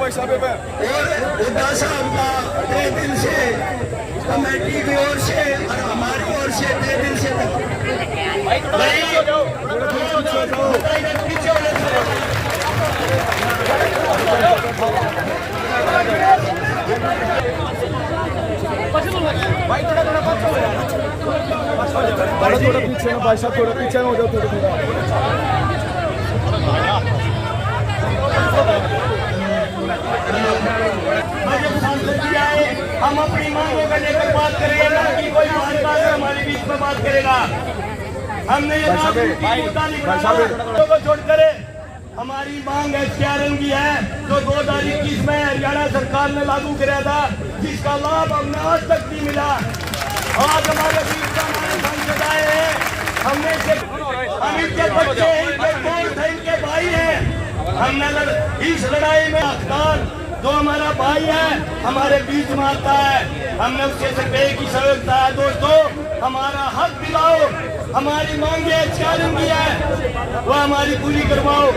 हुड्डा साहब का तहे दिल से, कमेटी की ओर से और हमारी ओर से तहे दिल से थोड़ा पीछे ना भाई साहब, थोड़ा पीछे हो जाओ थोड़ा। हम अपनी मांगों को लेकर बात करेंगे, ना कि कोई हमारे बीच में बात करेगा। हमने ये को छोड़कर हमारी मांग HKRM की है, जो 2021 में हरियाणा सरकार ने लागू कराया था, जिसका लाभ हमने आज तक नहीं मिला। आज हमारे बीच में हमारे सांसद आए हैं, हमने हम इनके बच्चे हैं, इनके दोस्त हैं, इनके भाई हैं। हमने इस लड़ाई में अफगान जो हमारा भाई है हमारे बीच में आता है, हमने उसके से की सहयोगता है। दोस्तों, हमारा हक दिलाओ, हमारी मांगे HKRM की है, वो हमारी पूरी करवाओ।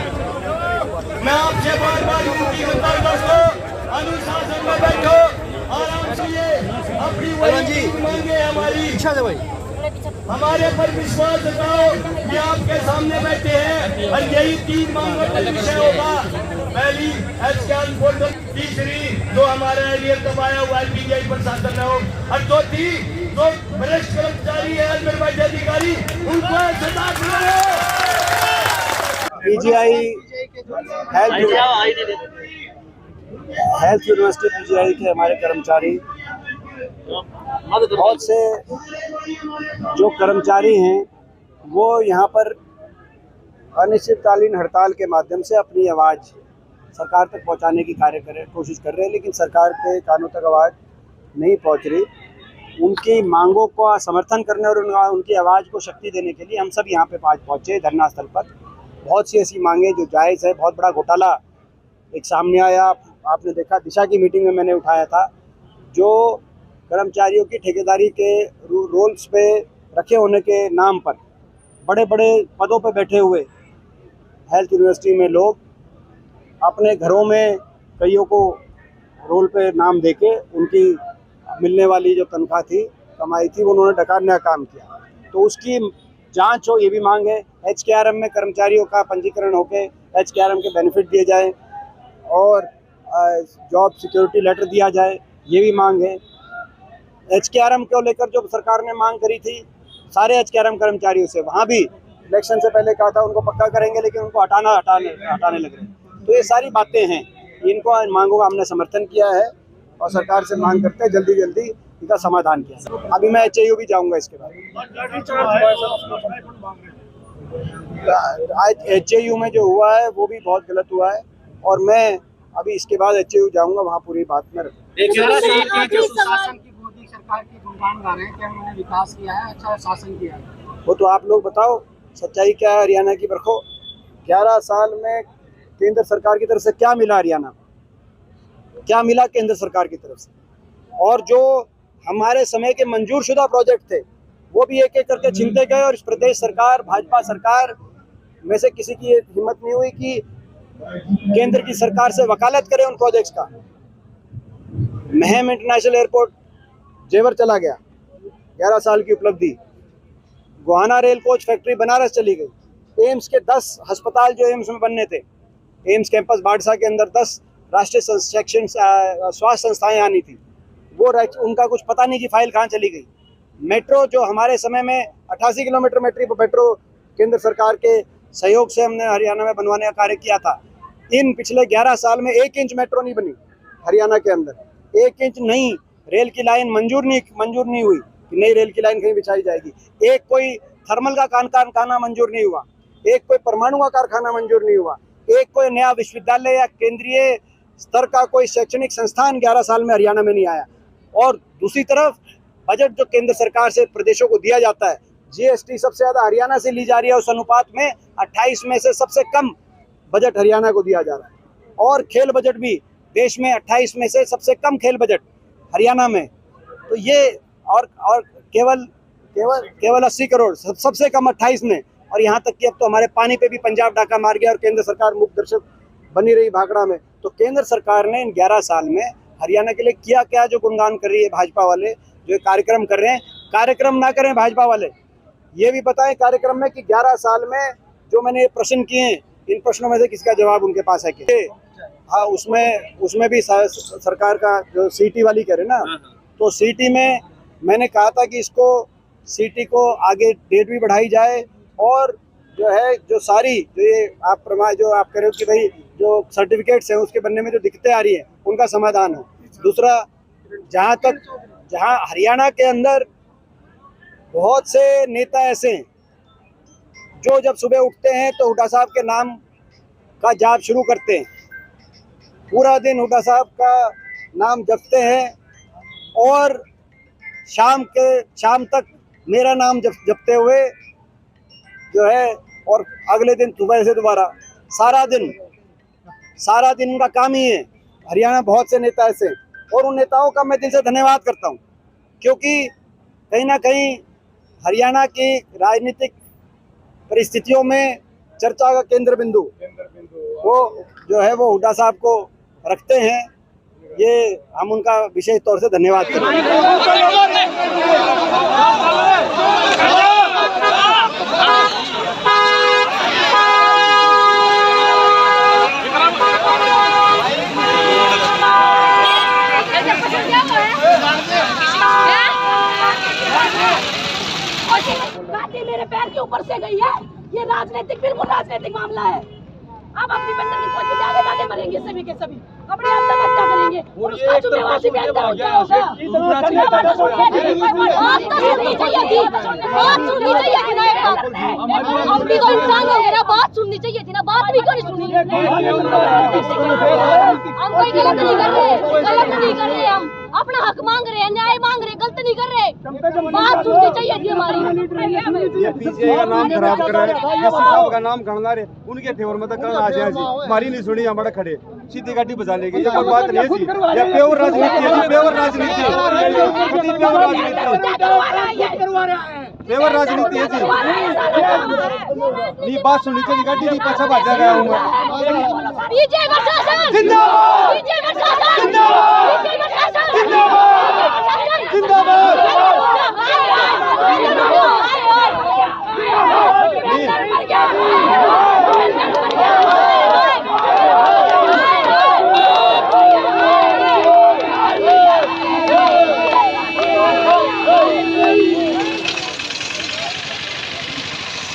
मैं आपसे बार बार विनती करता हूँ दोस्तों, अनुशासन में बैठो, आराम से अपनी वही मांगे हमारी हमारे पर विश्वास जताओ कि आपके सामने बैठे हैं और यही 3 मांगों का विषय होगा। पहली HKRM पोर्टल, तीसरी जो हमारे एरियर दबाया हुआ PGI प्रशासन में हो, और चौथी जो वरिष्ठ कर्मचारी है निर्वाचित अधिकारी उनको सजा दिलाओ। PGI हेल्थ यूनिवर्सिटी PGI के हमारे कर्मचारी, बहुत से जो कर्मचारी हैं वो यहाँ पर अनिश्चितकालीन हड़ताल के माध्यम से अपनी आवाज़ सरकार तक पहुँचाने की कोशिश कर रहे हैं, लेकिन सरकार के कानों तक आवाज़ नहीं पहुँच रही। उनकी मांगों का समर्थन करने और उनकी आवाज़ को शक्ति देने के लिए हम सब यहाँ पे आज पहुँचे धरना स्थल पर। बहुत सी ऐसी मांगे जो जायज़ है। बहुत बड़ा घोटाला एक सामने आया, आपने देखा, दिशा की मीटिंग में मैंने उठाया था, जो कर्मचारियों की ठेकेदारी के रोल्स पे रखे होने के नाम पर बड़े बड़े पदों पर बैठे हुए हेल्थ यूनिवर्सिटी में लोग अपने घरों में कईयों को रोल पे नाम देके उनकी मिलने वाली जो तनख्वाह थी, कमाई थी, वो उन्होंने डकारने का काम किया। तो उसकी जांच हो, ये भी मांग है। HKRM में कर्मचारियों का पंजीकरण होके HKRM के बेनिफिट दिए जाए और जॉब सिक्योरिटी लेटर दिया जाए, ये भी मांग है। HKRM को लेकर जो सरकार ने मांग करी थी सारे HKRM कर्मचारियों से, वहाँ भी इलेक्शन से पहले कहा था उनको पक्का करेंगे, लेकिन उनको हटाने लग रहे। तो ये सारी बातें हैं, इनको मांगों का हमने समर्थन किया है और सरकार से मांग करते हैं जल्दी जल्दी इनका समाधान किया। अभी मैं HAU भी जाऊंगा इसके बाद। आज HAU में जो हुआ है वो भी बहुत गलत हुआ है और मैं अभी इसके बाद HAU जाऊंगा, वहाँ पूरी बात में सरकार की गुणगान गा रहे हैं कि हमने विकास किया है, अच्छा शासन किया है। वो तो आप लोग बताओ सच्चाई क्या है। हरियाणा की बरखो 11 साल में केंद्र सरकार की तरफ से क्या मिला, हरियाणा क्या मिला केंद्र सरकार की तरफ से, और जो हमारे समय के मंजूरशुदा प्रोजेक्ट थे वो भी एक एक करके छीनते गए। और इस प्रदेश सरकार, भाजपा सरकार में से किसी की हिम्मत नहीं हुई कि केंद्र की सरकार से वकालत करे उन प्रोजेक्ट्स का। महम इंटरनेशनल एयरपोर्ट जेवर चला गया, 11 साल की उपलब्धि। Gohana rail coach factory Banaras चली गई। एम्स के 10 अस्पताल जो एम्स में बनने थे, एम्स कैंपस बाड़सा के अंदर 10 राष्ट्रीय शैक्षणिक स्वास्थ्य संस्थाएं आनी थी, वो उनका कुछ पता नहीं कि फाइल कहाँ चली गई। मेट्रो जो हमारे समय में 88 किलोमीटर मेट्रो केंद्र सरकार के सहयोग से हमने हरियाणा में बनवाने का कार्य किया था। इन पिछले 11 साल में 1 इंच मेट्रो नहीं बनी हरियाणा के अंदर, 1 इंच नहीं। रेल की लाइन मंजूर नहीं हुई कि नई रेल की लाइन कहीं बिछाई जाएगी। एक कोई थर्मल का कारखाना मंजूर नहीं हुआ, एक कोई परमाणु का कारखाना मंजूर नहीं हुआ, एक कोई नया विश्वविद्यालय या केंद्रीय स्तर का कोई शैक्षणिक संस्थान 11 साल में हरियाणा में नहीं आया। और दूसरी तरफ बजट जो केंद्र सरकार से प्रदेशों को दिया जाता है, GST सबसे ज्यादा हरियाणा से ली जा रही है। उस अनुपात में 28 में से सबसे कम बजट हरियाणा को दिया जा रहा है। और खेल बजट भी देश में 28 में से सबसे कम खेल बजट हरियाणा में। तो ये और केवल 80 करोड़ सबसे कम 28 में। और यहाँ तक कि अब तो हमारे पानी पे भी पंजाब डाका मार गया और केंद्र सरकार मुख दर्शक बनी रही भाखड़ा में। तो तो केंद्र सरकार ने इन 11 साल में हरियाणा के लिए किया क्या, जो गुणगान कर रही है भाजपा वाले, जो ये कार्यक्रम कर रहे हैं। कार्यक्रम ना करें भाजपा वाले, ये भी बताएं कार्यक्रम में कि 11 साल में जो मैंने ये प्रश्न किए हैं, इन प्रश्नों में से किसका जवाब उनके पास है कि हाँ, उसमें भी सरकार का जो सीटी वाली करे ना, तो सीटी में मैंने कहा था कि इसको सीटी को आगे डेट भी बढ़ाई जाए, और जो है जो सारी जो ये आप जो आप कह रहे हो कि भाई जो सर्टिफिकेट्स हैं उसके बनने में जो दिक्कतें आ रही हैं उनका समाधान हो। दूसरा, जहां हरियाणा के अंदर बहुत से नेता ऐसे हैं जो जब सुबह उठते हैं तो हुड्डा साहब के नाम का जाप शुरू करते हैं, पूरा दिन हुड्डा साहब का नाम जपते हैं, और शाम तक मेरा नाम जपते हुए जो है, और अगले दिन सुबह से दोबारा सारा दिन उनका काम ही है। हरियाणा बहुत से नेता ऐसे, और उन नेताओं का मैं दिल से धन्यवाद करता हूं, क्योंकि कहीं ना कहीं हरियाणा की राजनीतिक परिस्थितियों में चर्चा का केंद्र बिंदु वो जो है वो हुड्डा साहब को रखते हैं। ये हम उनका विशेष तौर से धन्यवाद बातें मेरे पैर के ऊपर से गई है। ये राजनीतिक, बिल्कुल राजनीतिक मामला है। अब अपनी बंदर की कोशिश आगे मरेंगे सभी के सभी, अपने आत्महत्या करेंगे, उसका जुम्मेवार भी क्या होगा? अपनी तो इंसान हो गया, बात सुननी चाहिए थी ना, बात भी क्यों नहीं सुनी? हम कोई गलत नहीं कर रहे, हम अपना हक मांग रहे हैं, न्याय मांग रहे, गलत नहीं कर रहे, बात सुननी चाहिए थी हमारी। ये पीछे का नाम खराब कर रहा है, किसी साहब का नाम गणना रहे, उनके फेवर में तो करना आ जाए जी, हमारी नहीं सुनी, हमारे खड़े सीधी गाड़ी बजा लेगी, ये कोई बात नहीं है जी, ये प्योर राजनीति है जी, प्योर राजनीति है जी, नहीं बात सुनी चाहिए, गाड़ी नहीं पीछे भाजा गया हूँ मैं। विजय प्रशासन जिंदाबाद, विजय प्रशासन जिंदाबाद, विजय प्रशासन जिंदाबाद, जिंदाबाद।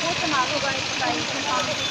बहुत कमाल होगा इस